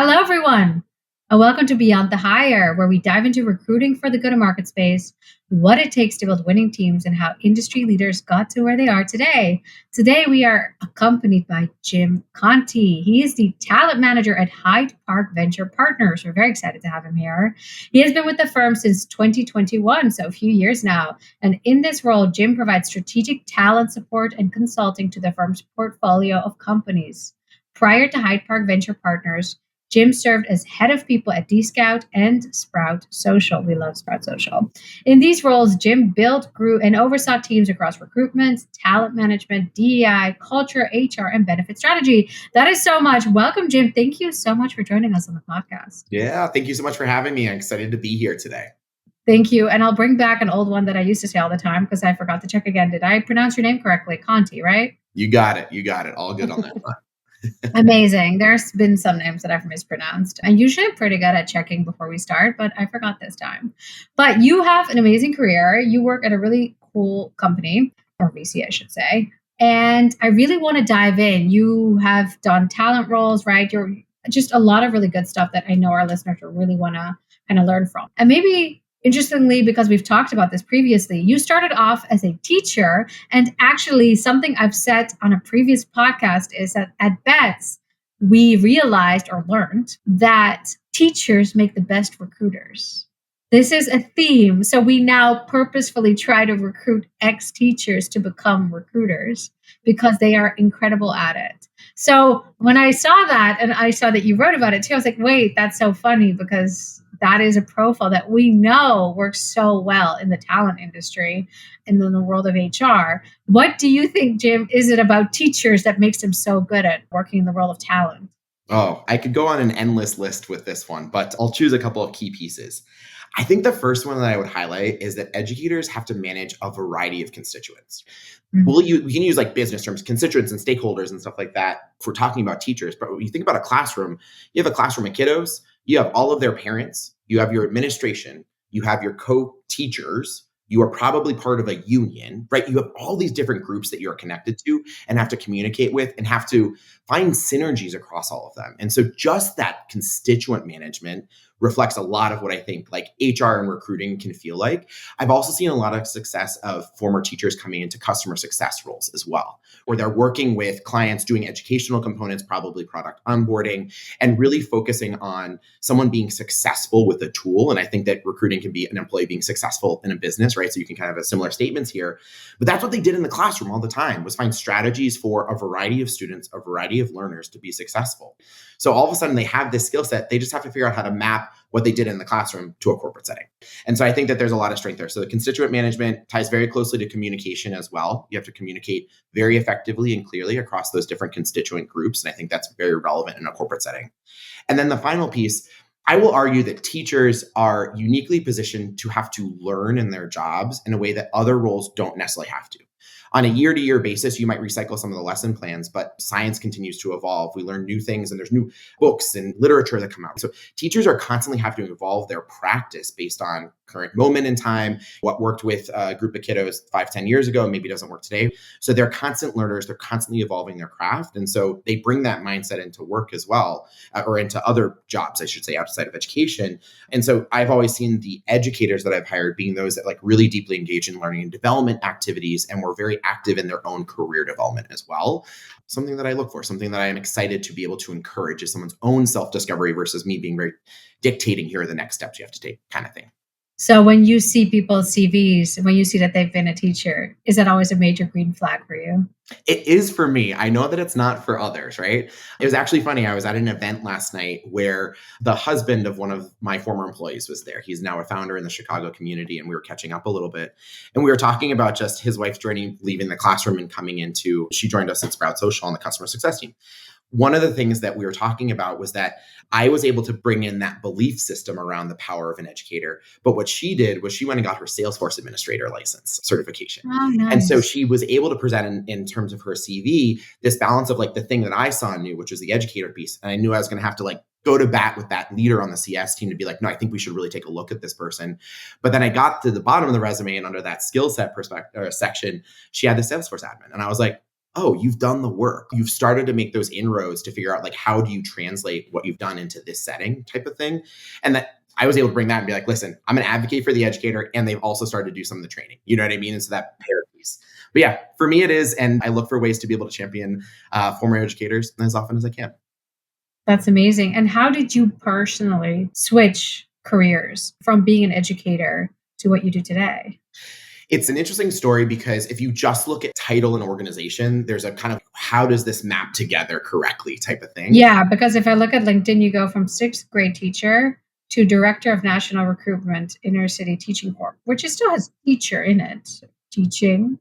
Hello, everyone, and welcome to Beyond the Hire, where we dive into recruiting for the go-to-market space, what it takes to build winning teams, and how industry leaders got to where they are today. Today, we are accompanied by Jim Conti. He is the talent manager at Hyde Park Venture Partners. We're very excited to have him here. He has been with the firm since 2021, so a few years now. And in this role, Jim provides strategic talent support and consulting to the firm's portfolio of companies. Prior to Hyde Park Venture Partners, Jim served as head of people at dScout and Sprout Social. We love Sprout Social. In these roles, Jim built, grew, and oversaw teams across recruitment, talent management, DEI, culture, HR, and benefit strategy. That is so much. Welcome, Jim. Thank you so much for joining us on the podcast. Yeah, thank you so much for having me. I'm excited to be here today. Thank you. And I'll bring back an old one that I used to say all the time because I forgot to check again. Did I pronounce your name correctly? Conti, right? You got it. All good on that front. Amazing. There's been some names that I've mispronounced. And usually I'm pretty good at checking before we start, but I forgot this time. But you have an amazing career. You work at a really cool company, or VC, I should say. And I really want to dive in. You have done talent roles, right? You're just a lot of really good stuff that I know our listeners will really want to kind of learn from. And maybe interestingly, because we've talked about this previously, you started off as a teacher. And actually, something I've said on a previous podcast is that at Bets, we realized or learned that teachers make the best recruiters. This is a theme. So we now purposefully try to recruit ex-teachers to become recruiters because they are incredible at it. So when I saw that and I saw that you wrote about it too, I was like, wait, that's so funny because that is a profile that we know works so well in the talent industry and in the world of HR. What do you think, Jim, is it about teachers that makes them so good at working in the world of talent? Oh, I could go on an endless list with this one, but I'll choose a couple of key pieces. I think the first one that I would highlight is that educators have to manage a variety of constituents. We can use like business terms, constituents and stakeholders and stuff like that if we're talking about teachers. But when you think about a classroom, you have a classroom of kiddos, you have all of their parents, you have your administration, you have your co-teachers, you are probably part of a union, right? You have all these different groups that you're connected to and have to communicate with and have to find synergies across all of them. And so just that constituent management reflects a lot of what I think like HR and recruiting can feel like. I've also seen a lot of success of former teachers coming into customer success roles as well, where they're working with clients, doing educational components, probably product onboarding, and really focusing on someone being successful with a tool. And I think that recruiting can be an employee being successful in a business, right? So you can kind of have similar statements here. But that's what they did in the classroom all the time, was find strategies for a variety of students, a variety of learners to be successful. So all of a sudden they have this skill set. They just have to figure out how to map what they did in the classroom to a corporate setting. And so I think that there's a lot of strength there. So the constituent management ties very closely to communication as well. You have to communicate very effectively and clearly across those different constituent groups. And I think that's very relevant in a corporate setting. And then the final piece, I will argue that teachers are uniquely positioned to have to learn in their jobs in a way that other roles don't necessarily have to. On a year-to-year basis, you might recycle some of the lesson plans, but science continues to evolve. We learn new things and there's new books and literature that come out. So teachers are constantly having to evolve their practice based on current moment in time, what worked with a group of kiddos 5-10 years ago, maybe doesn't work today. So they're constant learners. They're constantly evolving their craft. And so they bring that mindset into work as well, or into other jobs, I should say, outside of education. And so I've always seen the educators that I've hired being those that like really deeply engage in learning and development activities and were very active in their own career development as well. Something that I look for, something that I am excited to be able to encourage is someone's own self-discovery versus me being very dictating, here are the next steps you have to take kind of thing. So when you see people's CVs, when you see that they've been a teacher, is that always a major green flag for you? It is for me. I know that it's not for others, right? It was actually funny. I was at an event last night where the husband of one of my former employees was there. He's now a founder in the Chicago community, and we were catching up a little bit. And we were talking about just his wife's journey, leaving the classroom and coming into, she joined us at Sprout Social on the customer success team. One of the things that we were talking about was that I was able to bring in that belief system around the power of an educator. But what she did was she went and got her Salesforce administrator license certification. Oh, nice. And so she was able to present in terms of her CV, this balance of like the thing that I saw and knew, which was the educator piece. And I knew I was going to have to like go to bat with that leader on the CS team to be like, no, I think we should really take a look at this person. But then I got to the bottom of the resume and under that skill set section, she had the Salesforce admin. And I was like, oh, you've done the work. You've started to make those inroads to figure out like, how do you translate what you've done into this setting type of thing. And that I was able to bring that and be like, listen, I'm an advocate for the educator. And they've also started to do some of the training. You know what I mean? And so that pair piece. But yeah, for me it is. And I look for ways to be able to champion former educators as often as I can. That's amazing. And how did you personally switch careers from being an educator to what you do today? It's an interesting story because if you just look at title and organization, there's a kind of how does this map together correctly type of thing. Yeah, because if I look at LinkedIn, you go from sixth grade teacher to director of national recruitment, inner city teaching corp, which it still has teacher in it, teaching.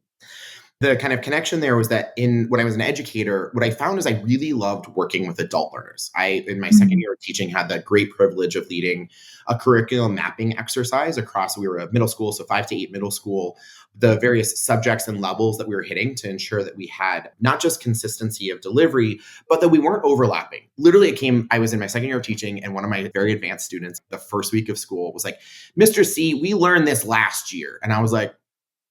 The kind of connection there was that when I was an educator, what I found is I really loved working with adult learners. In my second year of teaching, had the great privilege of leading a curriculum mapping exercise across, we were a middle school, so 5 to 8 middle school, the various subjects and levels that we were hitting to ensure that we had not just consistency of delivery, but that we weren't overlapping. Literally, I was in my second year of teaching, and one of my very advanced students, the first week of school, was like, Mr. C, we learned this last year. And I was like,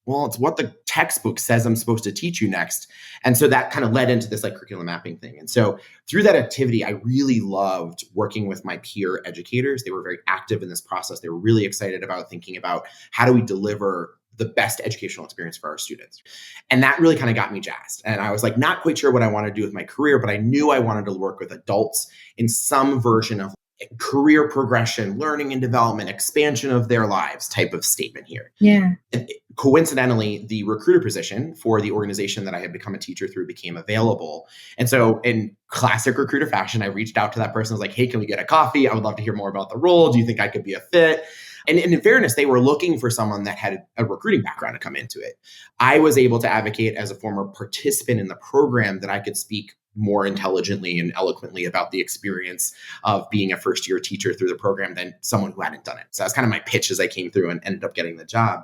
well, it's what the textbook says I'm supposed to teach you next. And so that kind of led into this like curriculum mapping thing. And so through that activity, I really loved working with my peer educators. They were very active in this process. They were really excited about thinking about how do we deliver the best educational experience for our students. And that really kind of got me jazzed. And I was like, not quite sure what I wanted to do with my career, but I knew I wanted to work with adults in some version of career progression, learning and development, expansion of their lives type of statement here. Yeah. And coincidentally, the recruiter position for the organization that I had become a teacher through became available. And so in classic recruiter fashion, I reached out to that person. I was like, hey, can we get a coffee? I would love to hear more about the role. Do you think I could be a fit? And in fairness, they were looking for someone that had a recruiting background to come into it. I was able to advocate as a former participant in the program that I could speak more intelligently and eloquently about the experience of being a first year teacher through the program than someone who hadn't done it. So that's kind of my pitch as I came through and ended up getting the job.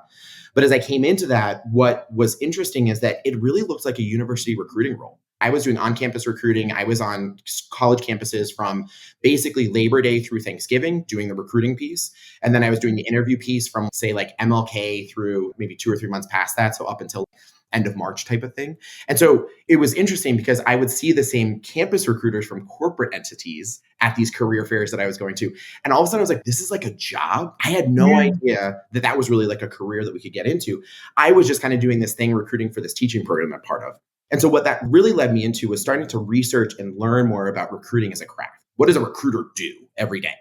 But as I came into that, what was interesting is that it really looked like a university recruiting role. I was doing on-campus recruiting. I was on college campuses from basically Labor Day through Thanksgiving, doing the recruiting piece. And then I was doing the interview piece from, say, like MLK through maybe 2 or 3 months past that. So up until end of March type of thing. And so it was interesting because I would see the same campus recruiters from corporate entities at these career fairs that I was going to. And all of a sudden I was like, this is like a job. I had no idea that that was really like a career that we could get into. I was just kind of doing this thing, recruiting for this teaching program I'm part of. And so what that really led me into was starting to research and learn more about recruiting as a craft. What does a recruiter do every day?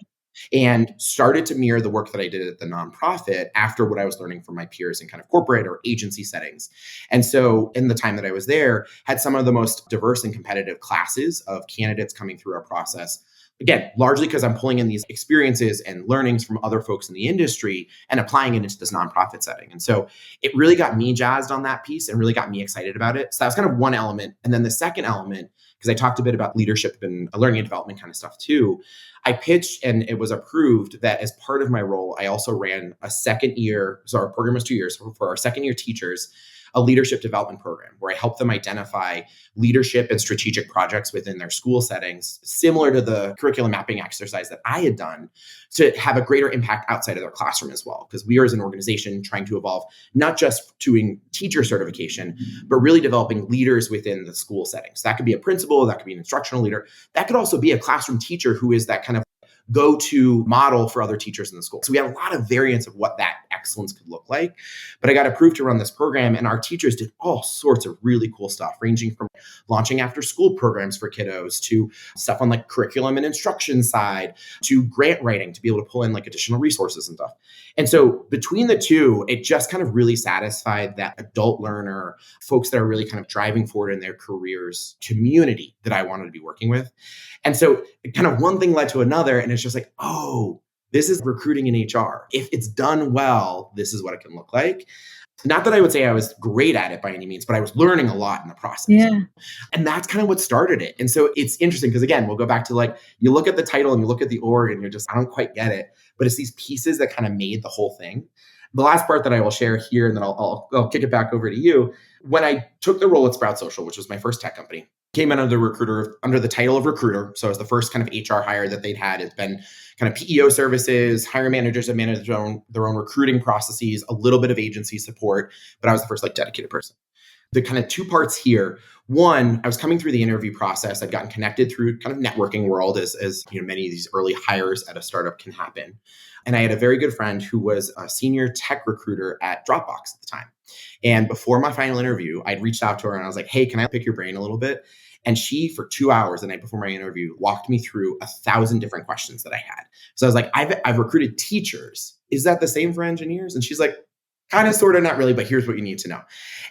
And started to mirror the work that I did at the nonprofit after what I was learning from my peers in kind of corporate or agency settings. And so in the time that I was there, had some of the most diverse and competitive classes of candidates coming through our process. Again, largely because I'm pulling in these experiences and learnings from other folks in the industry and applying it into this nonprofit setting. And so it really got me jazzed on that piece and really got me excited about it. So that was kind of one element. And then the second element, because I talked a bit about leadership and learning and development kind of stuff too, I pitched and it was approved that as part of my role, I also ran a second year, so our program was 2 years, for our second year teachers, a leadership development program where I help them identify leadership and strategic projects within their school settings, similar to the curriculum mapping exercise that I had done, to have a greater impact outside of their classroom as well. Because we are as an organization trying to evolve, not just doing teacher certification, but really developing leaders within the school settings. That could be a principal, that could be an instructional leader. That could also be a classroom teacher who is that kind of go-to model for other teachers in the school. So we had a lot of variants of what that excellence could look like. But I got approved to run this program, and our teachers did all sorts of really cool stuff, ranging from launching after school programs for kiddos to stuff on like curriculum and instruction side to grant writing to be able to pull in like additional resources and stuff. And so between the two, it just kind of really satisfied that adult learner, folks that are really kind of driving forward in their careers community that I wanted to be working with. And so kind of one thing led to another. And it's just like, oh, this is recruiting in HR. If it's done well, this is what it can look like. Not that I would say I was great at it by any means, but I was learning a lot in the process. Yeah. And that's kind of what started it. And so it's interesting because, again, we'll go back to like, you look at the title and you look at the org and you're just, I don't quite get it. But it's these pieces that kind of made the whole thing. The last part that I will share here, and then I'll kick it back over to you. When I took the role at Sprout Social, which was my first tech company, came in under the title of recruiter. So it was the first kind of HR hire that they'd had. It's been kind of PEO services, hiring managers that manage their own recruiting processes, a little bit of agency support, but I was the first like dedicated person. The kind of two parts here. One, I was coming through the interview process. I'd gotten connected through kind of networking world as many of these early hires at a startup can happen. And I had a very good friend who was a senior tech recruiter at Dropbox at the time. And before my final interview, I'd reached out to her and I was like, hey, can I pick your brain a little bit? And she, for 2 hours the night before my interview, walked me through 1,000 different questions that I had. So I was like, I've recruited teachers. Is that the same for engineers? And she's like, kind of, sort of, not really, but here's what you need to know.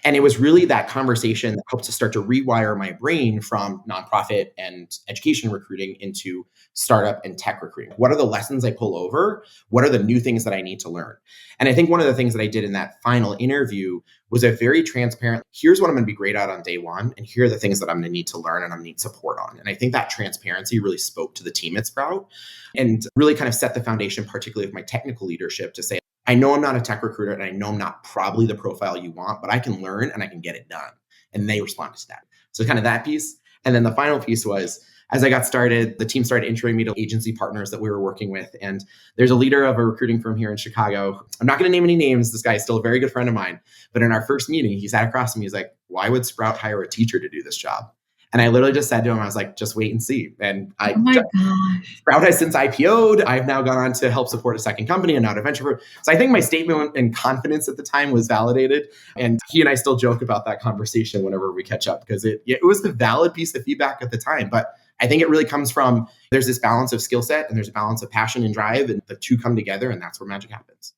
And it was really that conversation that helped to start to rewire my brain from nonprofit and education recruiting into startup and tech recruiting. What are the lessons I pull over? What are the new things that I need to learn? And I think one of the things that I did in that final interview was a very transparent, here's what I'm going to be great at on day one, and here are the things that I'm going to need to learn and I'm going to need support on. And I think that transparency really spoke to the team at Sprout and really kind of set the foundation, particularly with my technical leadership, to say, I know I'm not a tech recruiter and I know I'm not probably the profile you want, but I can learn and I can get it done. And they responded to that. So kind of that piece. And then the final piece was, as I got started, the team started introing me to agency partners that we were working with. And there's a leader of a recruiting firm here in Chicago. I'm not going to name any names. This guy is still a very good friend of mine. But in our first meeting, he sat across from me. He's like, why would Sprout hire a teacher to do this job? And I literally just said to him, I was like, just wait and see. And Oh my gosh. Sprout has since IPO'd. I've now gone on to help support a second company and now a venture firm. So I think my statement and confidence at the time was validated. And he and I still joke about that conversation whenever we catch up because it was the valid piece of feedback at the time. But I think it really comes from, there's this balance of skill set and there's a balance of passion and drive, and the two come together, and that's where magic happens.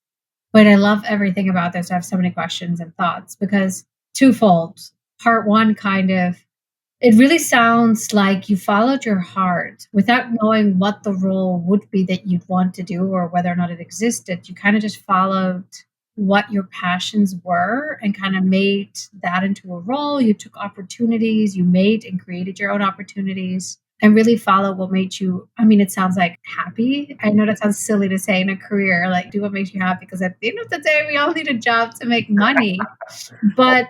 But I love everything about this. I have so many questions and thoughts because twofold. Part one, kind of, it really sounds like you followed your heart without knowing what the role would be that you'd want to do or whether or not it existed. You kind of just followed what your passions were and kind of made that into a role. You took opportunities, you made and created your own opportunities and really follow what made you, I mean, it sounds like happy. I know that sounds silly to say in a career, like do what makes you happy, because at the end of the day, we all need a job to make money. But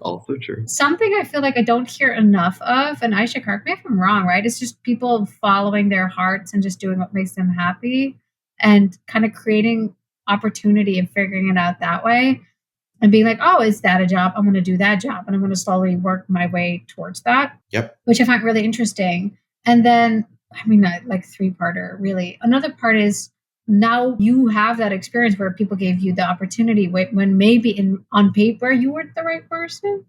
Also true. Something I feel like I don't hear enough of, and Aisha, correct me if I'm wrong, right? It's just people following their hearts and just doing what makes them happy and kind of creating opportunity and figuring it out that way and being like, oh, is that a job? I'm going to do that job and I'm going to slowly work my way towards that. Yep. Which I find really interesting. And then, I mean, like three-parter, really. Another part is now you have that experience where people gave you the opportunity when maybe on paper you weren't the right person.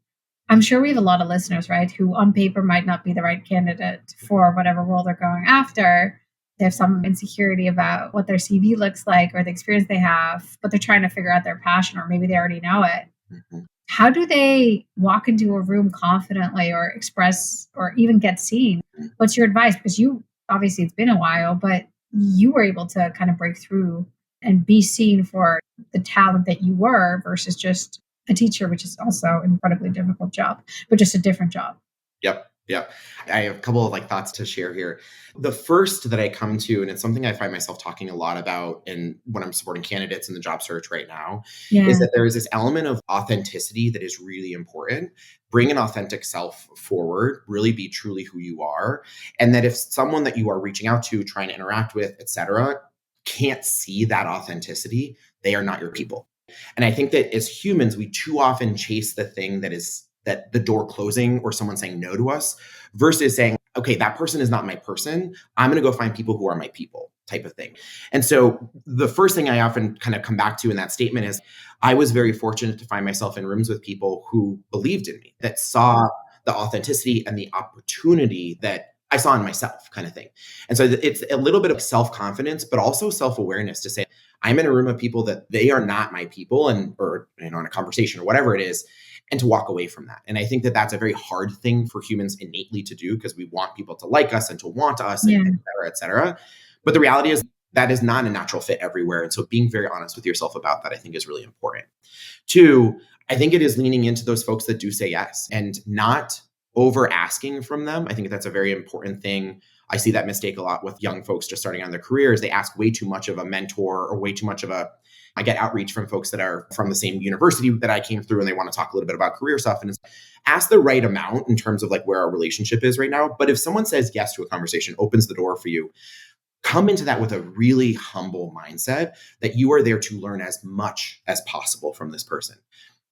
I'm sure we have a lot of listeners, right, who on paper might not be the right candidate for whatever role they're going after. They have some insecurity about what their CV looks like or the experience they have, but they're trying to figure out their passion, or maybe they already know it. Mm-hmm. How do they walk into a room confidently or express or even get seen? What's your advice? Because obviously it's been a while, but you were able to kind of break through and be seen for the talent that you were versus just a teacher, which is also an incredibly difficult job, but just a different job. Yep. I have a couple of thoughts to share here. The first that I come to, and it's something I find myself talking a lot about when I'm supporting candidates in the job search right now, is that there is this element of authenticity that is really important. Bring an authentic self forward, really be truly who you are. And that if someone that you are reaching out to, trying to interact with, etc., can't see that authenticity, they are not your people. And I think that as humans, we too often chase the thing that the door closing or someone saying no to us versus saying, okay, that person is not my person. I'm going to go find people who are my people, type of thing. And so the first thing I often kind of come back to in that statement is I was very fortunate to find myself in rooms with people who believed in me, that saw the authenticity and the opportunity that I saw in myself, kind of thing. And so it's a little bit of self-confidence, but also self-awareness to say, I'm in a room of people that they are not my people, or in a conversation or whatever it is, and to walk away from that. And I think that that's a very hard thing for humans innately to do because we want people to like us and to want us, and et cetera, et cetera. But the reality is that is not a natural fit everywhere. And so being very honest with yourself about that, I think, is really important. Two, I think it is leaning into those folks that do say yes and not over asking from them. I think that's a very important thing. I see that mistake a lot with young folks just starting on their careers. They ask way too much of a mentor or way too much of I get outreach from folks that are from the same university that I came through and they want to talk a little bit about career stuff. And it's ask the right amount in terms of where our relationship is right now. But if someone says yes to a conversation, opens the door for you, come into that with a really humble mindset that you are there to learn as much as possible from this person.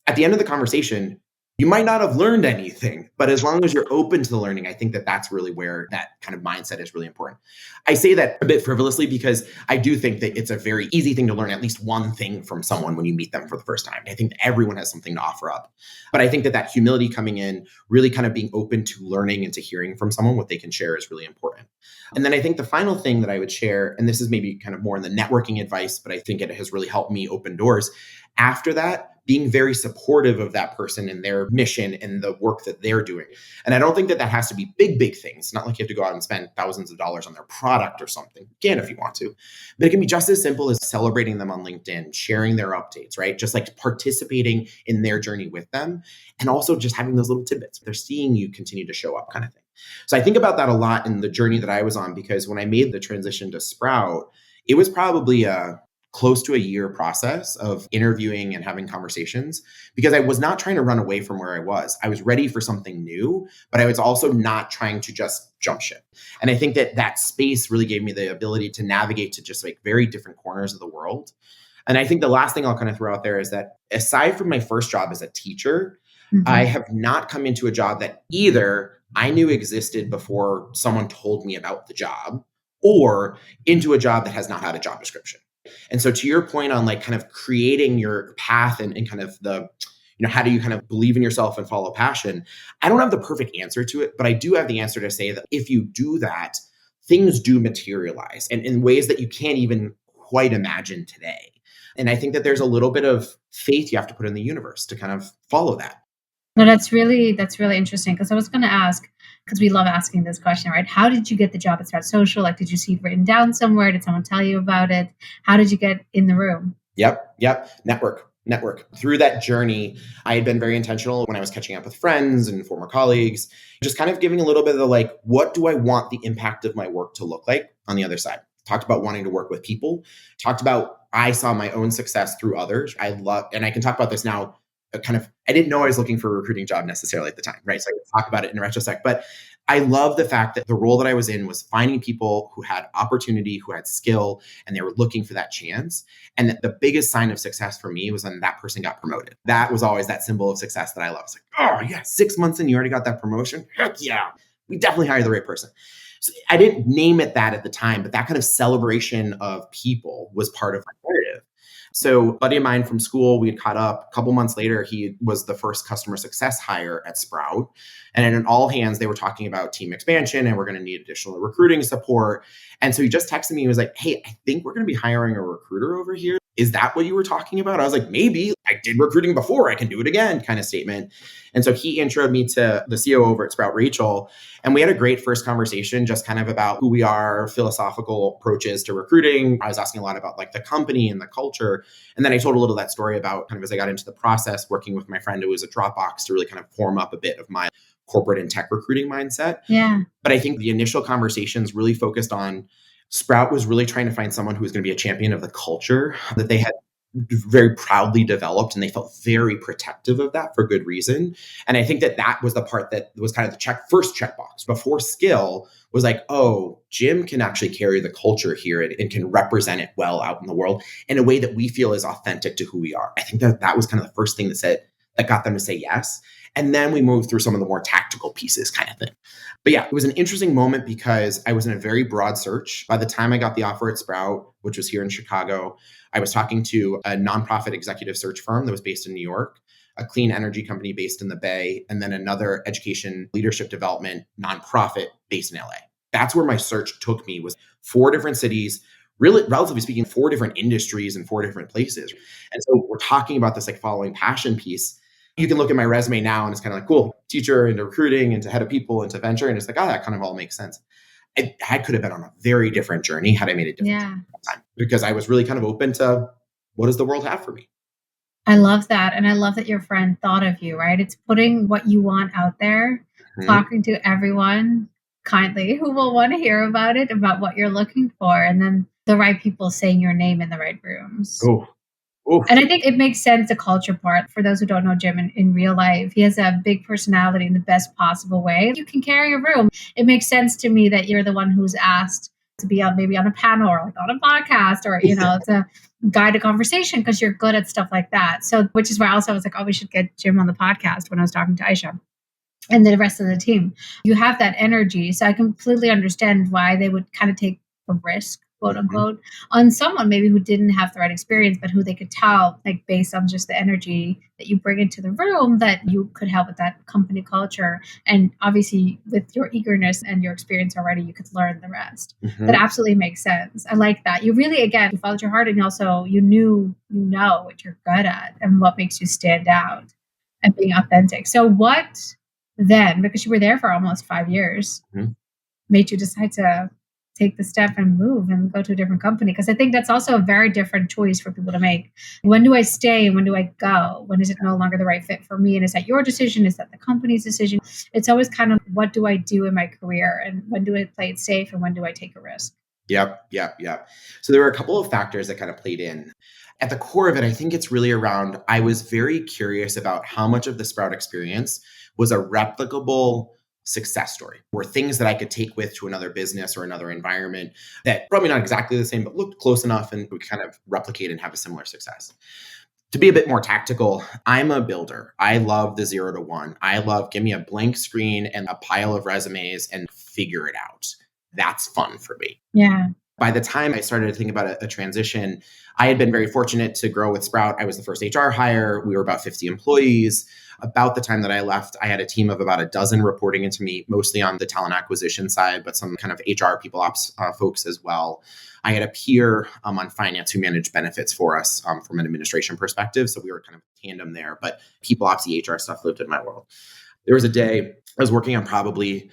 At the end of the conversation, You might not have learned anything, but as long as you're open to the learning, I think that that's really where that kind of mindset is really important. I say that a bit frivolously because I do think that it's a very easy thing to learn at least one thing from someone when you meet them for the first time. I think that everyone has something to offer up. But I think that that humility coming in, really kind of being open to learning and to hearing from someone what they can share is really important. And then I think the final thing that I would share, and this is maybe kind of more in the networking advice, but I think it has really helped me open doors. After that, being very supportive of that person and their mission and the work that they're doing. And I don't think that that has to be big, big things. Not like you have to go out and spend thousands of dollars on their product or something. You can if you want to. But it can be just as simple as celebrating them on LinkedIn, sharing their updates, right? Just like participating in their journey with them. And also just having those little tidbits. They're seeing you continue to show up kind of thing. So I think about that a lot in the journey that I was on, because when I made the transition to Sprout, it was probably a close to a year process of interviewing and having conversations, because I was not trying to run away from where I was. I was ready for something new, but I was also not trying to just jump ship. And I think that that space really gave me the ability to navigate to just like very different corners of the world. And I think the last thing I'll kind of throw out there is that aside from my first job as a teacher, I have not come into a job that either I knew existed before someone told me about the job, or into a job that has not had a job description. And so to your point on like kind of creating your path and kind of the, how do you kind of believe in yourself and follow passion? I don't have the perfect answer to it, but I do have the answer to say that if you do that, things do materialize and in ways that you can't even quite imagine today. And I think that there's a little bit of faith you have to put in the universe to kind of follow that. No, that's really interesting, because I was going to ask, because we love asking this question, right? How did you get the job at Start Social? Like, did you see it written down somewhere? Did someone tell you about it? How did you get in the room? Yep. Network. Through that journey, I had been very intentional when I was catching up with friends and former colleagues, just kind of giving a little bit of the like, what do I want the impact of my work to look like on the other side? Talked about wanting to work with people, talked about I saw my own success through others. I love, and I can talk about this now. Kind of, I didn't know I was looking for a recruiting job necessarily at the time, right? So I can talk about it in retrospect, but I love the fact that the role that I was in was finding people who had opportunity, who had skill, and they were looking for that chance. And that the biggest sign of success for me was when that person got promoted. That was always that symbol of success that I love. It's like, oh yeah, 6 months in, you already got that promotion. Heck yeah, we definitely hired the right person. So I didn't name it that at the time, but that kind of celebration of people was part of my narrative. So a buddy of mine from school, we had caught up. A couple months later, he was the first customer success hire at Sprout. And in all hands, they were talking about team expansion and we're going to need additional recruiting support. And so he just texted me. He was like, hey, I think we're going to be hiring a recruiter over here. Is that what you were talking about? I was like, maybe. I did recruiting before. I can do it again kind of statement. And so he introed me to the COO over at Sprout, Rachel. And we had a great first conversation, just kind of about who we are, philosophical approaches to recruiting. I was asking a lot about like the company and the culture. And then I told a little of that story about kind of as I got into the process, working with my friend who was at Dropbox to really kind of form up a bit of my corporate and tech recruiting mindset. Yeah. But I think the initial conversations really focused on Sprout was really trying to find someone who was going to be a champion of the culture that they had very proudly developed, and they felt very protective of that for good reason. And I think that that was the part that was kind of the first checkbox before skill was like, oh, Jim can actually carry the culture here and can represent it well out in the world in a way that we feel is authentic to who we are. I think that that was kind of the first thing that got them to say yes. And then we moved through some of the more tactical pieces kind of thing. But yeah, it was an interesting moment because I was in a very broad search. By the time I got the offer at Sprout, which was here in Chicago, I was talking to a nonprofit executive search firm that was based in New York, a clean energy company based in the Bay, and then another education leadership development nonprofit based in LA. That's where my search took me, was 4 different cities, really, relatively speaking, 4 different industries and 4 different places. And so we're talking about this like following passion piece. You can look at my resume now and it's kind of like, cool, teacher into recruiting, into head of people, into venture. And it's like, oh, that kind of all makes sense. I could have been on a very different journey had I made a different time, because I was really kind of open to what does the world have for me. I love that. And I love that your friend thought of you, right? It's putting what you want out there, talking to everyone kindly who will want to hear about it, about what you're looking for, and then the right people saying your name in the right rooms. Oh, oof. And I think it makes sense, the culture part. For those who don't know Jim in real life, he has a big personality in the best possible way. You can carry a room. It makes sense to me that you're the one who's asked to be on maybe on a panel or like on a podcast or, to guide a conversation because you're good at stuff like that. So, which is why also I was like, oh, we should get Jim on the podcast when I was talking to Aisha and the rest of the team. You have that energy. So I completely understand why they would kind of take a risk, quote unquote, on someone maybe who didn't have the right experience, but who they could tell, like based on just the energy that you bring into the room, that you could help with that company culture. And obviously, with your eagerness and your experience already, you could learn the rest. That absolutely makes sense. I like that. You really, again, you followed your heart, and also you know what you're good at and what makes you stand out and being authentic. So what then, because you were there for almost 5 years, made you decide to take the step and move and go to a different company? Because I think that's also a very different choice for people to make. When do I stay? When do I go? When is it no longer the right fit for me? And is that your decision? Is that the company's decision? It's always kind of, what do I do in my career? And when do I play it safe? And when do I take a risk? Yep. So there were a couple of factors that kind of played in. At the core of it, I think it's really around, I was very curious about how much of the Sprout experience was a replicable success story, or things that I could take with to another business or another environment that probably not exactly the same, but looked close enough and would kind of replicate and have a similar success. To be a bit more tactical, I'm a builder. I love the 0 to 1. I love, give me a blank screen and a pile of resumes and figure it out. That's fun for me. Yeah. By the time I started to think about a transition, I had been very fortunate to grow with Sprout. I was the first HR hire. We were about 50 employees. About the time that I left, I had a team of about a dozen reporting into me, mostly on the talent acquisition side, but some kind of HR people ops folks as well. I had a peer on finance who managed benefits for us from an administration perspective. So we were kind of tandem there, but people ops, the HR stuff lived in my world. There was a day I was working on probably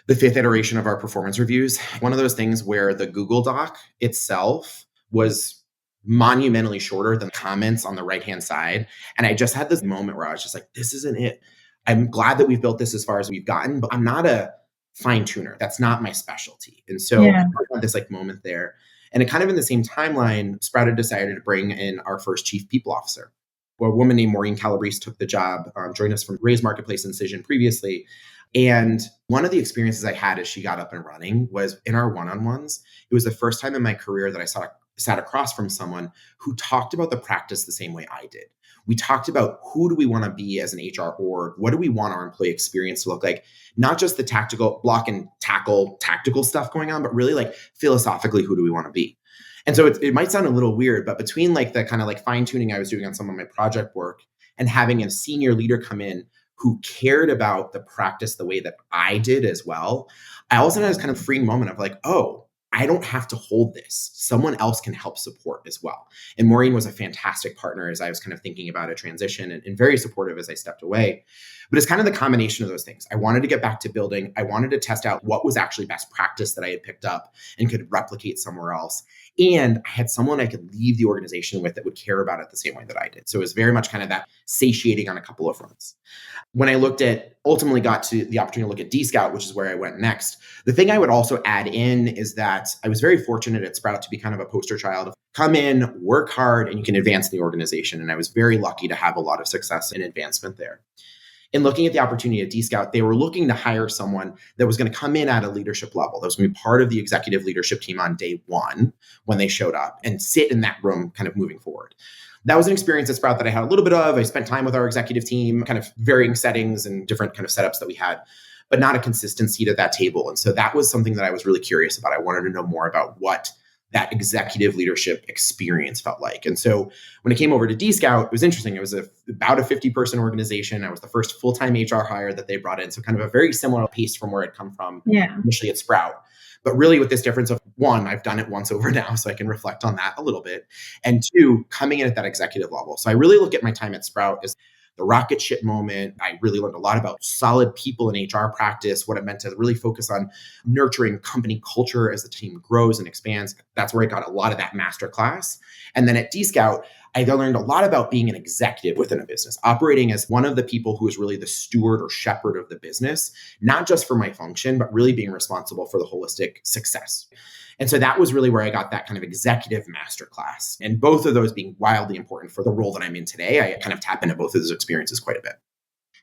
the 5th iteration of our performance reviews. One of those things where the Google Doc itself was monumentally shorter than comments on the right-hand side. And I just had this moment where I was just like, this isn't it. I'm glad that we've built this as far as we've gotten, but I'm not a fine tuner. That's not my specialty. And so I had this like moment there. And it kind of in the same timeline, Sprout decided to bring in our first chief people officer. A woman named Maureen Calabrese took the job, joined us from Ray's Marketplace Incision previously. And one of the experiences I had as she got up and running was in our one-on-ones. It was the first time in my career that I sat across from someone who talked about the practice the same way I did. We talked about, who do we want to be as an HR org? What do we want our employee experience to look like? Not just the tactical block and tackle tactical stuff going on, but really like philosophically, who do we want to be? And so it might sound a little weird, but between like the kind of like fine tuning I was doing on some of my project work and having a senior leader come in who cared about the practice the way that I did as well, I also had this kind of freeing moment of like, oh, I don't have to hold this. Someone else can help support as well. And Maureen was a fantastic partner as I was kind of thinking about a transition and very supportive as I stepped away. But it's kind of the combination of those things. I wanted to get back to building. I wanted to test out what was actually best practice that I had picked up and could replicate somewhere else. And I had someone I could leave the organization with that would care about it the same way that I did. So it was very much kind of that satiating on a couple of fronts. When I ultimately got to the opportunity to look at dScout, which is where I went next, the thing I would also add in is that I was very fortunate at Sprout to be kind of a poster child of come in, work hard, and you can advance the organization. And I was very lucky to have a lot of success and advancement there. In looking at the opportunity at dScout, they were looking to hire someone that was going to come in at a leadership level. That was going to be part of the executive leadership team on day one when they showed up and sit in that room kind of moving forward. That was an experience at Sprout that I had a little bit of. I spent time with our executive team, kind of varying settings and different kind of setups that we had, but not a consistent seat at that table. And so that was something that I was really curious about. I wanted to know more about what that executive leadership experience felt like. And so when it came over to dScout, it was interesting. It was about a 50-person organization. I was the first full-time HR hire that they brought in. So kind of a very similar pace from where I'd come from initially at Sprout. But really with this difference of, one, I've done it once over now, so I can reflect on that a little bit. And two, coming in at that executive level. So I really look at my time at Sprout as the rocket ship moment. I really learned a lot about solid people in HR practice, what it meant to really focus on nurturing company culture as the team grows and expands. That's where I got a lot of that masterclass. And then at dScout, I learned a lot about being an executive within a business, operating as one of the people who is really the steward or shepherd of the business, not just for my function, but really being responsible for the holistic success. And so that was really where I got that kind of executive masterclass. And both of those being wildly important for the role that I'm in today, I kind of tap into both of those experiences quite a bit.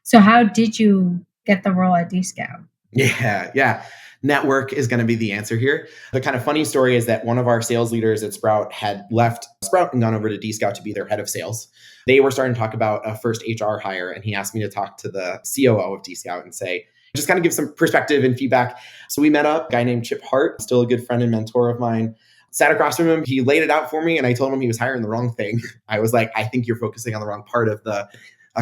So how did you get the role at dScout? Yeah. Network is going to be the answer here. The kind of funny story is that one of our sales leaders at Sprout had left Sprout and gone over to dScout to be their head of sales. They were starting to talk about a first HR hire, and he asked me to talk to the COO of dScout and say, just kind of give some perspective and feedback. So we met up, a guy named Chip Hart, still a good friend and mentor of mine, sat across from him. He laid it out for me, and I told him he was hiring the wrong thing. I was like, I think you're focusing on the wrong part of the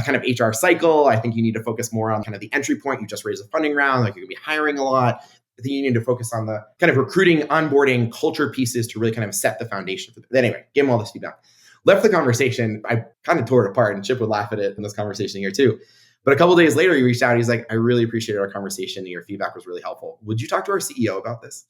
kind of HR cycle. I think you need to focus more on kind of the entry point. You just raised a funding round, like you're gonna be hiring a lot. I think you need to focus on the kind of recruiting, onboarding, culture pieces to really kind of set the foundation for that. Anyway, give him all this feedback. Left the conversation. I kind of tore it apart, and Chip would laugh at it in this conversation here too. But a couple of days later, he reached out. He's like, I really appreciated our conversation, and your feedback was really helpful. Would you talk to our CEO about this?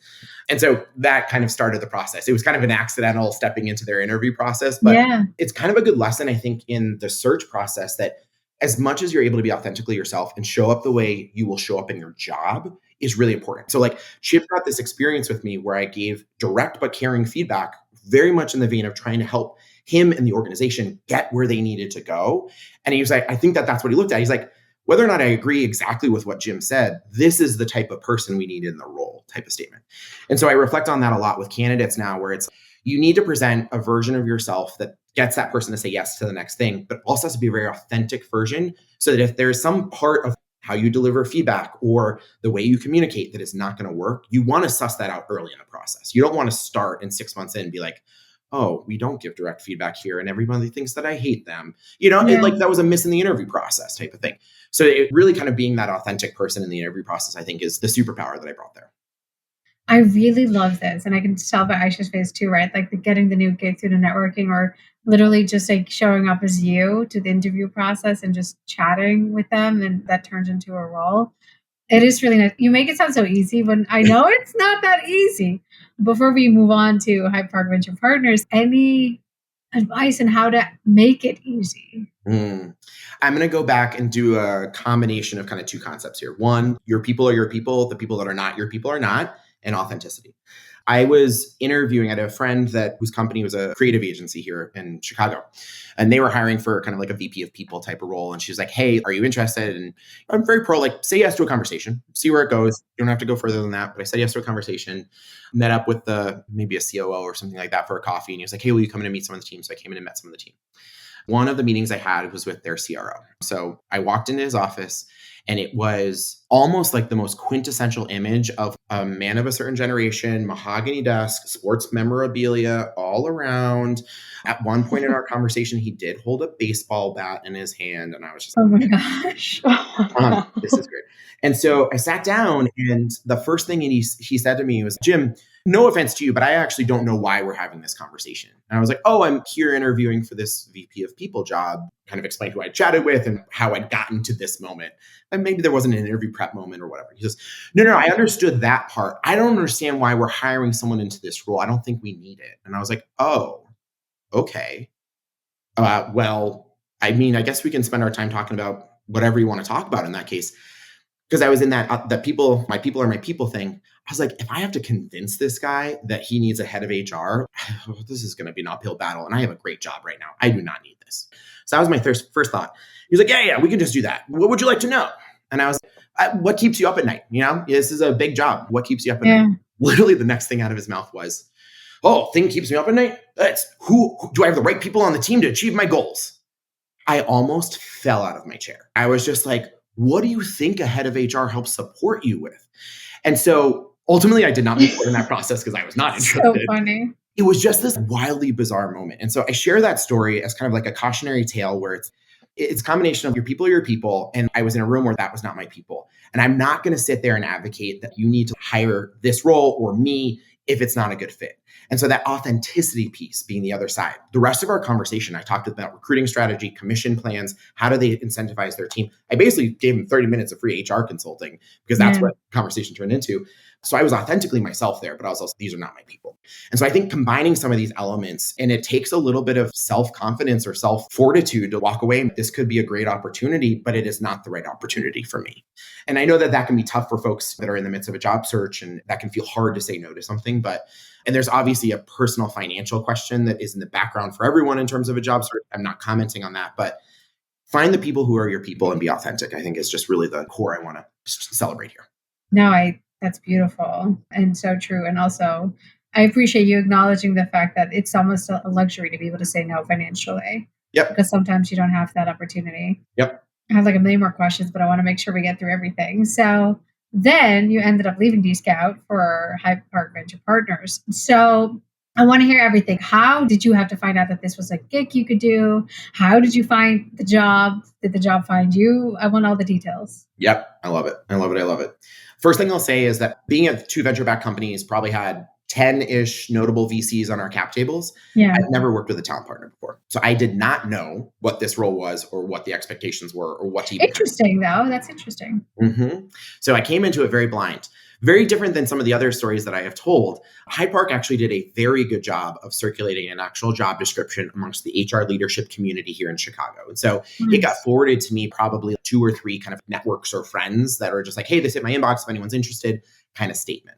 And so that kind of started the process. It was kind of an accidental stepping into their interview process, but it's kind of a good lesson, I think, in the search process that as much as you're able to be authentically yourself and show up the way you will show up in your job is really important. So like Chip got this experience with me where I gave direct but caring feedback, very much in the vein of trying to help him and the organization get where they needed to go. And he was like, I think that's what he looked at. He's like, whether or not I agree exactly with what Jim said, this is the type of person we need in the role type of statement. And so I reflect on that a lot with candidates now, where it's, you need to present a version of yourself that gets that person to say yes to the next thing, but also has to be a very authentic version so that if there's some part of how you deliver feedback or the way you communicate that is not going to work, you want to suss that out early in the process. You don't want to start and 6 months in and be like, oh, we don't give direct feedback here and everybody thinks that I hate them. Like that was a miss in the interview process type of thing. So it really kind of being that authentic person in the interview process, I think, is the superpower that I brought there. I really love this. And I can tell by Aisha's face too, right? Like getting the new gig through the networking, or literally just like showing up as you to the interview process and just chatting with them. And that turns into a role. It is really nice. You make it sound so easy, but I know it's not that easy. Before we move on to Hyde Park Venture Partners, any advice on how to make it easy? I'm going to go back and do a combination of kind of two concepts here. One, your people are your people. The people that are not your people are not, and authenticity. I was interviewing at a friend whose company was a creative agency here in Chicago, and they were hiring for kind of like a VP of people type of role. And she was like, hey, are you interested? And I'm very pro, like, say yes to a conversation, see where it goes. You don't have to go further than that. But I said yes to a conversation, met up with maybe a COO or something like that for a coffee. And he was like, hey, will you come in and meet some of the team? So I came in and met some of the team. One of the meetings I had was with their CRO. So I walked into his office, and it was almost like the most quintessential image of a man of a certain generation, mahogany desk, sports memorabilia all around. At one point in our conversation, he did hold a baseball bat in his hand, and I was just Oh my gosh. this is great. And so I sat down, and the first thing he said to me was, Jim, no offense to you, but I actually don't know why we're having this conversation. And I was like, oh, I'm here interviewing for this VP of people job. Kind of explained who I chatted with and how I'd gotten to this moment. And maybe there wasn't an interview prep moment or whatever. He says, no, I understood that part. I don't understand why we're hiring someone into this role. I don't think we need it. And I was like, oh, okay. Well, I mean, I guess we can spend our time talking about whatever you want to talk about in that case. Because I was in that my people are my people thing. I was like, if I have to convince this guy that he needs a head of HR, this is going to be an uphill battle. And I have a great job right now. I do not need this. So that was my first thought. He was like, yeah, we can just do that. What would you like to know? And I was like, what keeps you up at night? This is a big job. What keeps you up at night? Literally the next thing out of his mouth was, oh, thing keeps me up at night? It's who do I have the right people on the team to achieve my goals? I almost fell out of my chair. I was just like, what do you think a head of HR helps support you with? And so ultimately, I did not move forward in that process because I was not interested. So funny. It was just this wildly bizarre moment. And so I share that story as kind of like a cautionary tale where it's a combination of your people are your people. And I was in a room where that was not my people. And I'm not going to sit there and advocate that you need to hire this role or me if it's not a good fit. And so that authenticity piece being the other side. The rest of our conversation, I talked about recruiting strategy, commission plans, how do they incentivize their team? I basically gave them 30 minutes of free HR consulting because that's what the conversation turned into. So I was authentically myself there, but I was also, these are not my people. And so I think combining some of these elements, and it takes a little bit of self-confidence or self-fortitude to walk away. This could be a great opportunity, but it is not the right opportunity for me. And I know that can be tough for folks that are in the midst of a job search, and that can feel hard to say no to something. And there's obviously a personal financial question that is in the background for everyone in terms of a job search. I'm not commenting on that, but find the people who are your people and be authentic, I think is just really the core I want to celebrate here. No, That's beautiful and so true. And also, I appreciate you acknowledging the fact that it's almost a luxury to be able to say no financially, Yep. because sometimes you don't have that opportunity. Yep. I have like a million more questions, but I want to make sure we get through everything. So then you ended up leaving dScout for Hyde Park Venture Partners. So I want to hear everything. How did you have to find out that this was a gig you could do? How did you find the job? Did the job find you? I want all the details. Yep. I love it. I love it. I love it. First thing I'll say is that being at two venture backed companies, probably had 10-ish notable VCs on our cap tables. Yeah. I've never worked with a talent partner before. So I did not know what this role was or what the expectations were or what to even. Interesting, though. That's interesting. So I came into it very blind. Very different than some of the other stories that I have told. Hyde Park actually did a very good job of circulating an actual job description amongst the HR leadership community here in Chicago. And so it got forwarded to me probably 2 or 3 kind of networks or friends that are just like, hey, this hit my inbox if anyone's interested, kind of statement.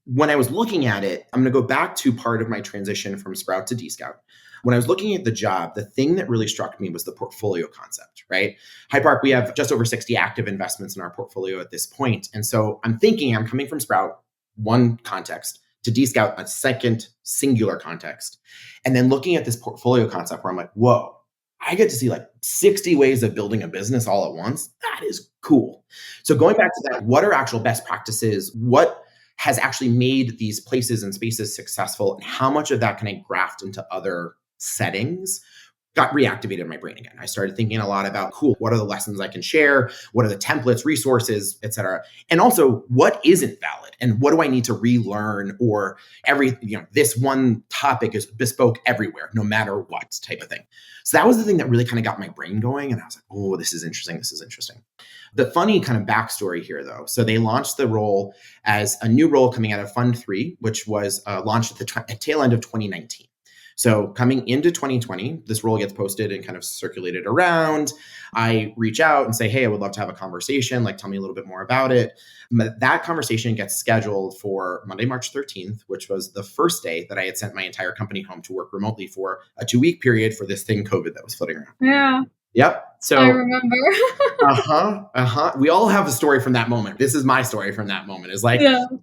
When I was looking at it, I'm going to go back to part of my transition from Sprout to dScout. When I was looking at the job, the thing that really struck me was the portfolio concept, right? Hyde Park, we have just over 60 active investments in our portfolio at this point. And so I'm thinking I'm coming from Sprout, one context, to dScout, a second singular context. And then looking at this portfolio concept where I'm like, whoa, I get to see like 60 ways of building a business all at once. That is cool. So going back to that, what are actual best practices? What has actually made these places and spaces successful? And how much of that can I graft into other settings? Got reactivated in my brain again. I started thinking a lot about, cool, what are the lessons I can share? What are the templates, resources, et cetera? And also, what isn't valid? And what do I need to relearn? Or this one topic is bespoke everywhere, no matter what type of thing. So that was the thing that really kind of got my brain going. And I was like, oh, this is interesting. This is interesting. The funny kind of backstory here, though. So they launched the role as a new role coming out of Fund 3, which was launched at the tail end of 2019. So coming into 2020, this role gets posted and kind of circulated around. I reach out and say, hey, I would love to have a conversation. Like, tell me a little bit more about it. That conversation gets scheduled for Monday, March 13th, which was the first day that I had sent my entire company home to work remotely for a 2-week period for this thing, COVID, that was floating around. Yeah. Yep. So I remember. We all have a story from that moment. This is my story from that moment. It's like,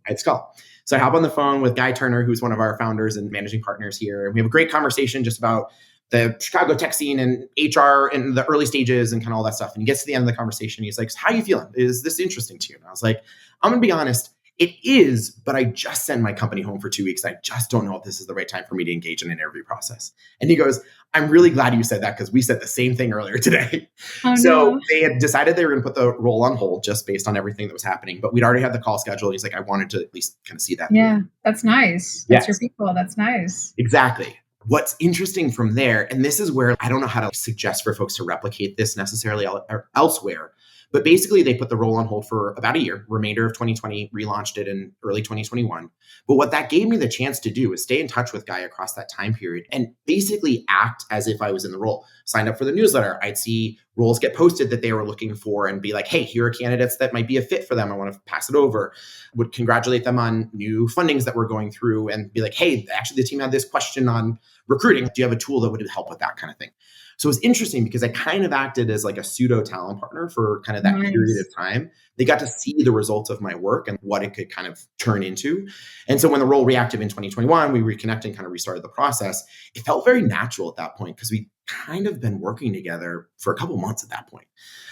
it's call. So I hop on the phone with Guy Turner, who's one of our founders and managing partners here. And we have a great conversation just about the Chicago tech scene and HR and the early stages and kind of all that stuff. And he gets to the end of the conversation. He's like, how are you feeling? Is this interesting to you? And I was like, I'm going to be honest. It is, but I just sent my company home for 2 weeks. I just don't know if this is the right time for me to engage in an interview process. And he goes, I'm really glad you said that because we said the same thing earlier today. So they had decided they were going to put the role on hold just based on everything that was happening. But we'd already had the call scheduled. He's like, I wanted to at least kind of see that. Yeah, that's nice. That's your people. That's nice. Exactly. What's interesting from there, and this is where I don't know how to suggest for folks to replicate this necessarily elsewhere, but basically they put the role on hold for about a year, remainder of 2020, relaunched it in early 2021. But what that gave me the chance to do is stay in touch with Guy across that time period and basically act as if I was in the role. Signed up for the newsletter. I'd see roles get posted that they were looking for and be like, hey, here are candidates that might be a fit for them. I want to pass it over. Would congratulate them on new fundings that we're going through and be like, hey, actually the team had this question on recruiting. Do you have a tool that would help with that kind of thing? So it's interesting because I kind of acted as like a pseudo talent partner for kind of that period of time. They got to see the results of my work and what it could kind of turn into. And so when the role reactive in 2021, we reconnected and kind of restarted the process. It felt very natural at that point because we kind of been working together for a couple months at that point.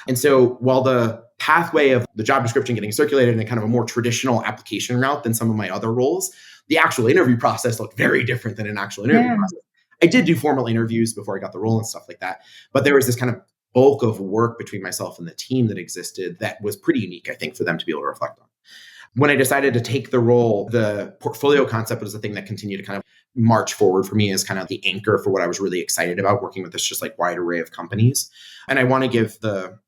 And so while the pathway of the job description getting circulated in kind of a more traditional application route than some of my other roles, the actual interview process looked very different than an actual interview process. I did do formal interviews before I got the role and stuff like that. But there was this kind of bulk of work between myself and the team that existed that was pretty unique, I think, for them to be able to reflect on. When I decided to take the role, the portfolio concept was the thing that continued to kind of march forward for me as kind of the anchor for what I was really excited about working with this just like wide array of companies. And I want to give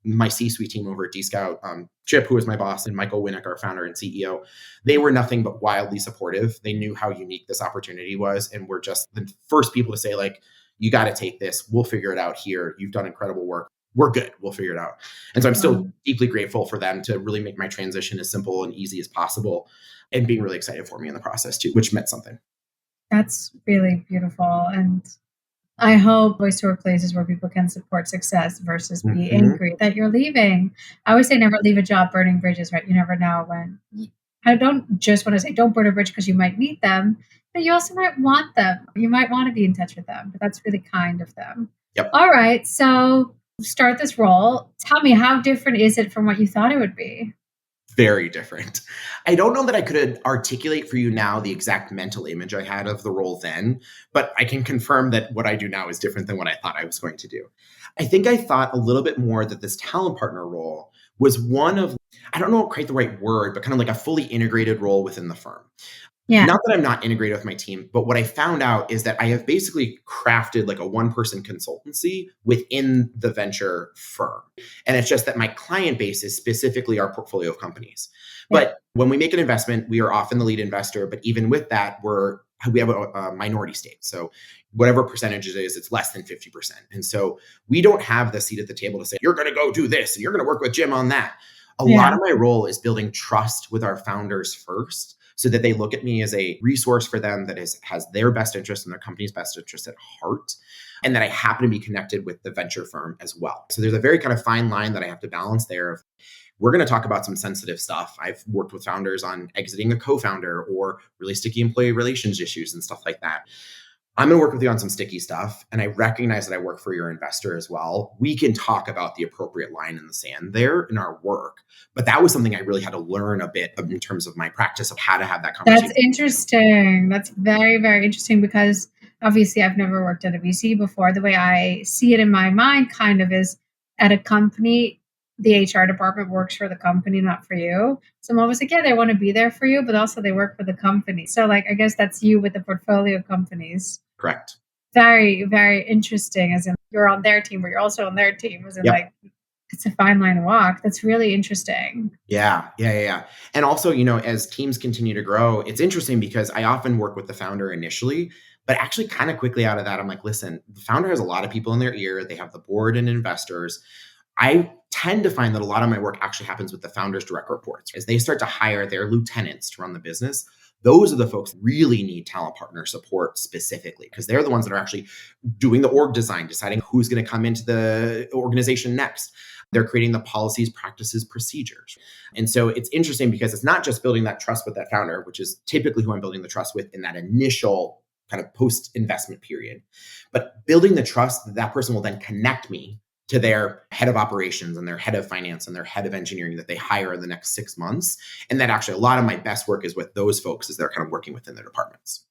my C-suite team over at dScout, Chip, who is my boss, and Michael Winnick, our founder and CEO, they were nothing but wildly supportive. They knew how unique this opportunity was and were just the first people to say, like, you got to take this. We'll figure it out here. You've done incredible work. We're good. We'll figure it out. And so I'm still deeply grateful for them to really make my transition as simple and easy as possible and being really excited for me in the process too, which meant something. That's really beautiful. And I hope Voice to Workplace is where people can support success versus be angry that you're leaving. I always say never leave a job burning bridges, right? You never know when I don't just want to say don't burn a bridge because you might need them, but you also might want them. You might want to be in touch with them, but that's really kind of them. Yep. All right. So start this role. Tell me, how different is it from what you thought it would be? Very different. I don't know that I could articulate for you now the exact mental image I had of the role then, but I can confirm that what I do now is different than what I thought I was going to do. I think I thought a little bit more that this talent partner role was one of, I don't know quite the right word, but kind of like a fully integrated role within the firm. Yeah. Not that I'm not integrated with my team, but what I found out is that I have basically crafted like a one-person consultancy within the venture firm. And it's just that my client base is specifically our portfolio of companies. Yeah. But when we make an investment, we are often the lead investor. But even with that, we have a minority stake. So whatever percentage it is, it's less than 50%. And so we don't have the seat at the table to say, you're going to go do this and you're going to work with Jim on that. A lot of my role is building trust with our founders first, so that they look at me as a resource for them that has their best interest and their company's best interest at heart, and that I happen to be connected with the venture firm as well. So there's a very kind of fine line that I have to balance there. Of, we're going to talk about some sensitive stuff. I've worked with founders on exiting a co-founder or really sticky employee relations issues and stuff like that. I'm going to work with you on some sticky stuff. And I recognize that I work for your investor as well. We can talk about the appropriate line in the sand there in our work. But that was something I really had to learn a bit in terms of my practice of how to have that conversation. That's interesting. That's very, very interesting, because obviously I've never worked at a VC before. The way I see it in my mind kind of is, at a company, the HR department works for the company, not for you. So I'm always like, yeah, they want to be there for you, but also they work for the company. So like, I guess that's you with the portfolio companies. Correct. Very, very interesting. As in, you're on their team, but you're also on their team. As in, like, it's a fine line to walk. That's really interesting. Yeah. And also, as teams continue to grow, it's interesting because I often work with the founder initially, but actually kind of quickly out of that, I'm like, listen, the founder has a lot of people in their ear. They have the board and investors. I tend to find that a lot of my work actually happens with the founder's direct reports. As they start to hire their lieutenants to run the business, those are the folks that really need talent partner support specifically, because they're the ones that are actually doing the org design, deciding who's going to come into the organization next. They're creating the policies, practices, procedures. And so it's interesting because it's not just building that trust with that founder, which is typically who I'm building the trust with in that initial kind of post-investment period, but building the trust that that person will then connect me to their head of operations and their head of finance and their head of engineering that they hire in the next 6 months. And that actually a lot of my best work is with those folks as they're kind of working within their departments.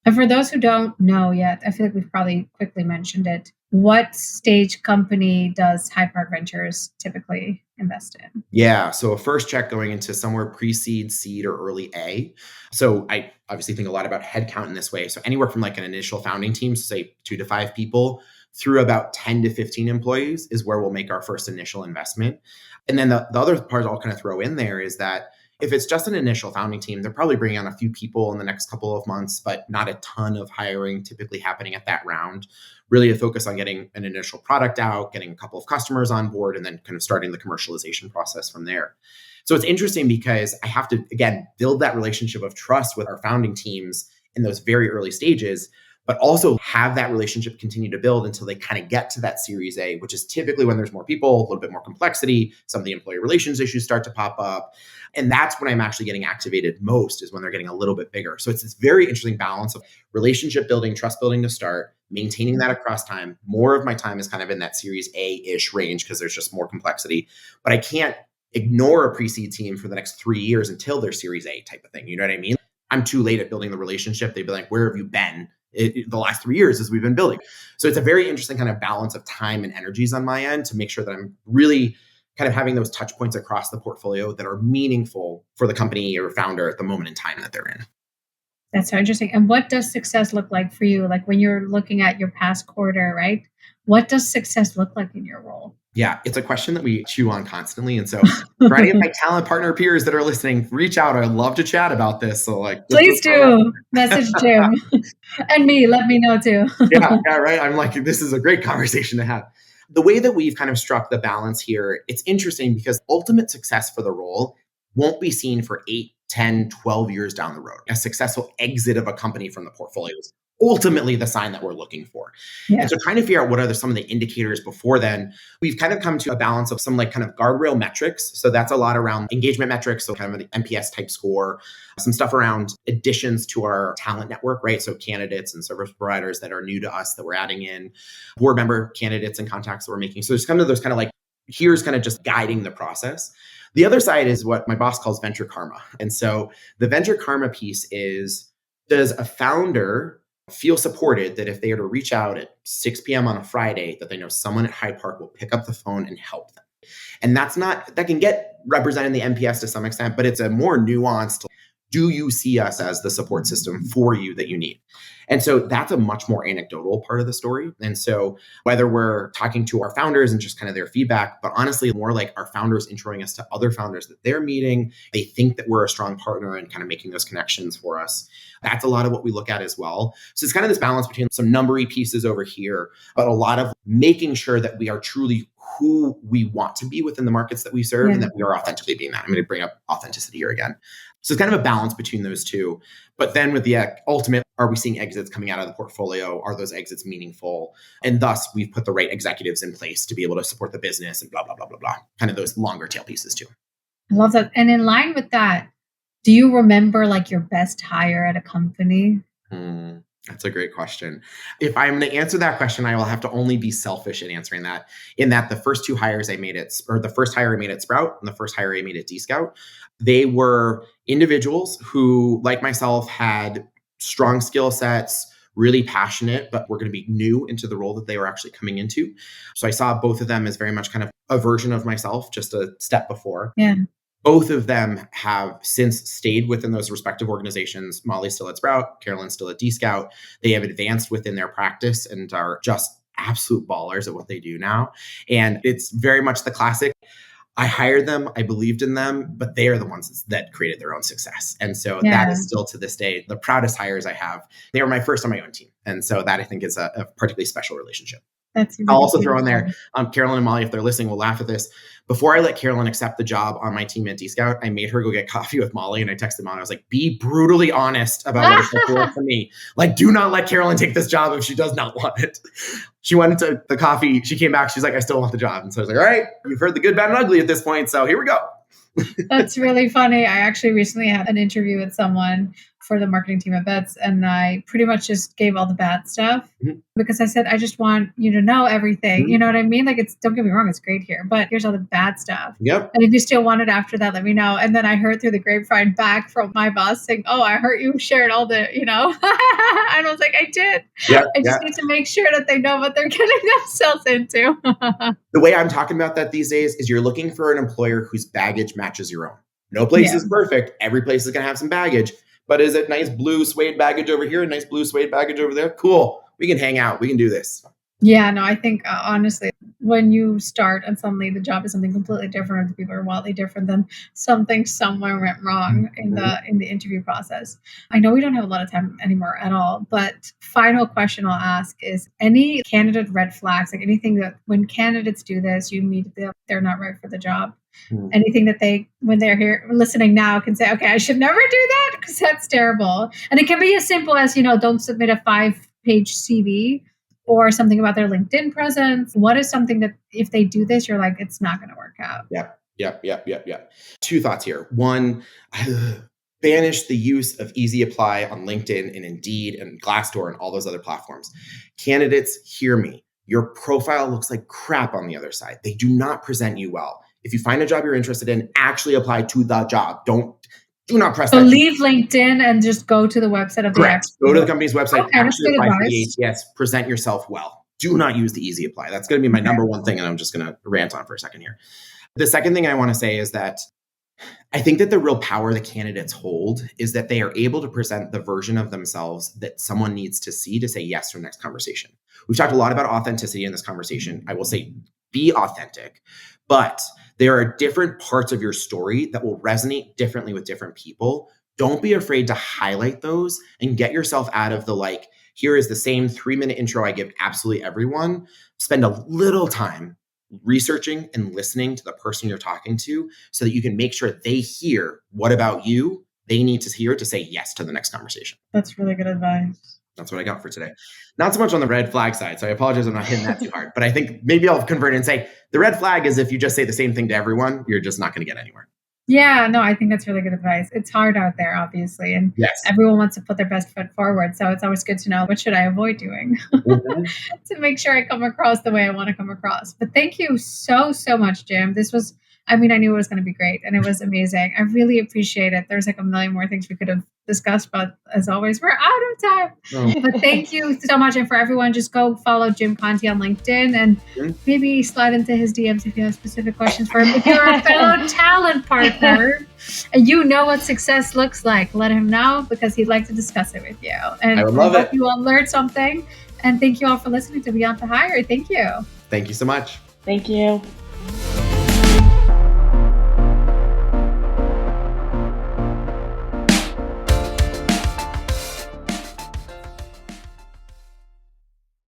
And for those who don't know yet, I feel like we've probably quickly mentioned it. What stage company does Hyde Park Ventures typically invest in? Yeah. So a first check going into somewhere pre-seed, seed, or early A. So I obviously think a lot about headcount in this way. So anywhere from like an initial founding team, so say 2 to 5 people, through about 10 to 15 employees is where we'll make our first initial investment. And then the other part I'll kind of throw in there is that if it's just an initial founding team, they're probably bringing on a few people in the next couple of months, but not a ton of hiring typically happening at that round. Really a focus on getting an initial product out, getting a couple of customers on board, and then kind of starting the commercialization process from there. So it's interesting because I have to, again, build that relationship of trust with our founding teams in those very early stages, but also have that relationship continue to build until they kind of get to that Series A, which is typically when there's more people, a little bit more complexity, some of the employee relations issues start to pop up. And that's when I'm actually getting activated most, is when they're getting a little bit bigger. So it's this very interesting balance of relationship building, trust building to start, maintaining that across time. More of my time is kind of in that Series A-ish range because there's just more complexity. But I can't ignore a pre-seed team for the next 3 years until they're Series A type of thing. You know what I mean? I'm too late at building the relationship. They'd be like, where have you been? The last 3 years as we've been building. So it's a very interesting kind of balance of time and energies on my end to make sure that I'm really kind of having those touch points across the portfolio that are meaningful for the company or founder at the moment in time that they're in. That's so interesting. And what does success look like for you? Like when you're looking at your past quarter, right? What does success look like in your role? Yeah, it's a question that we chew on constantly. And so for any of my talent partner peers that are listening, reach out. I'd love to chat about this. So please do message Jim and me. Let me know too. yeah, right. I'm like, this is a great conversation to have. The way that we've kind of struck the balance here, it's interesting because ultimate success for the role won't be seen for 8, 10, 12 years down the road. A successful exit of a company from the portfolio is ultimately the sign that we're looking for. Yeah. And so trying to figure out what are some of the indicators before then, we've kind of come to a balance of some like kind of guardrail metrics. So that's a lot around engagement metrics, so kind of an NPS type score, some stuff around additions to our talent network, right? So candidates and service providers that are new to us that we're adding in, board member candidates and contacts that we're making. So there's kind of those kind of like, here's kind of just guiding the process. The other side is what my boss calls venture karma. And so the venture karma piece is, does a founder feel supported that if they are to reach out at 6 p.m. on a Friday, that they know someone at Hyde Park will pick up the phone and help them? And that can get represented in the NPS to some extent, but it's a more nuanced, do you see us as the support system for you that you need? And so that's a much more anecdotal part of the story. And so whether we're talking to our founders and just kind of their feedback, but honestly, more like our founders introing us to other founders that they're meeting, they think that we're a strong partner and kind of making those connections for us. That's a lot of what we look at as well. So it's kind of this balance between some numbery pieces over here, but a lot of making sure that we are truly who we want to be within the markets that we serve and that we are authentically being that. I'm going to bring up authenticity here again. So it's kind of a balance between those two. But then with the ultimate, are we seeing exits coming out of the portfolio? Are those exits meaningful? And thus, we've put the right executives in place to be able to support the business and blah, blah, blah, blah, blah. Kind of those longer tail pieces too. I love that. And in line with that, do you remember like your best hire at a company? That's a great question. If I'm going to answer that question, I will have to only be selfish in answering that. In that the first two hires I made the first hire I made at Sprout and the first hire I made at dScout, they were individuals who, like myself, had strong skill sets, really passionate, but were going to be new into the role that they were actually coming into. So I saw both of them as very much kind of a version of myself, just a step before. Yeah. Both of them have since stayed within those respective organizations. Molly's still at Sprout, Carolyn's still at dScout. They have advanced within their practice and are just absolute ballers at what they do now. And it's very much the classic. I hired them, I believed in them, but they are the ones that created their own success. And so that is still to this day the proudest hires I have. They were my first on my own team. And so that I think is a particularly special relationship. That's really I'll also beautiful. throw in there, Carolyn and Molly, if they're listening, will laugh at this. Before I let Carolyn accept the job on my team at dScout, I made her go get coffee with Molly, and I texted Molly. I was like, be brutally honest about what it's like to work for me. Like, do not let Carolyn take this job if she does not want it. She went into the coffee. She came back. She's like, I still want the job. And so I was like, all right, you've heard the good, bad, and ugly at this point. So here we go. That's really funny. I actually recently had an interview with someone for the marketing team at Bets, and I pretty much just gave all the bad stuff because I said, I just want you to know everything. You know what I mean? Like, don't get me wrong, it's great here, but here's all the bad stuff. Yep. And if you still want it after that, let me know. And then I heard through the grapevine back from my boss saying, oh, I heard you shared all the, and I was like, I did. I just need to make sure that they know what they're getting themselves into. The way I'm talking about that these days is you're looking for an employer whose baggage matches your own. No place is perfect. Every place is going to have some baggage. But is it nice blue suede baggage over here and nice blue suede baggage over there? Cool. We can hang out. We can do this. Yeah, no, I think honestly, when you start and suddenly the job is something completely different, or the people are wildly different, then something somewhere went wrong in the interview process. I know we don't have a lot of time anymore at all, but final question I'll ask is any candidate red flags, like anything that when candidates do this, you immediately they're not right for the job. Anything that they, when they're here listening now, can say, okay, I should never do that because that's terrible. And it can be as simple as, don't submit a 5-page CV or something about their LinkedIn presence. What is something that if they do this, you're like, it's not going to work out? Yep. Two thoughts here. One, banish the use of Easy Apply on LinkedIn and Indeed and Glassdoor and all those other platforms. Candidates, hear me. Your profile looks like crap on the other side. They do not present you well. If you find a job you're interested in, actually apply to the job. Do not press that. So leave LinkedIn and just go to the website of the Correct. Go to the company's website. Okay, actually apply for the ATS. Present yourself well. Do not use the Easy Apply. That's going to be my number one thing, and I'm just going to rant on for a second here. The second thing I want to say is that I think that the real power the candidates hold is that they are able to present the version of themselves that someone needs to see to say yes to the next conversation. We've talked a lot about authenticity in this conversation. I will say be authentic, but there are different parts of your story that will resonate differently with different people. Don't be afraid to highlight those and get yourself out of the here is the same 3-minute intro I give absolutely everyone. Spend a little time researching and listening to the person you're talking to so that you can make sure they hear what about you they need to hear to say yes to the next conversation. That's really good advice. That's what I got for today. Not so much on the red flag side, so I apologize I'm not hitting that too hard. But I think maybe I'll convert it and say the red flag is if you just say the same thing to everyone, you're just not going to get anywhere. Yeah, no, I think that's really good advice. It's hard out there, obviously, and Yes. everyone wants to put their best foot forward. So it's always good to know what should I avoid doing to make sure I come across the way I want to come across. But thank you so, so much, Jim. This was, I mean, I knew it was going to be great and it was amazing. I really appreciate it. There's like a million more things we could have discussed, but as always, we're out of time. Oh. But thank you so much. And for everyone, just go follow Jim Conti on LinkedIn and maybe slide into his DMs if you have specific questions for him. If you're a fellow talent partner and you know what success looks like, let him know because he'd like to discuss it with you. And I would love hope it. you all learned something. And thank you all for listening to Beyond the Hire. Thank you. Thank you so much. Thank you.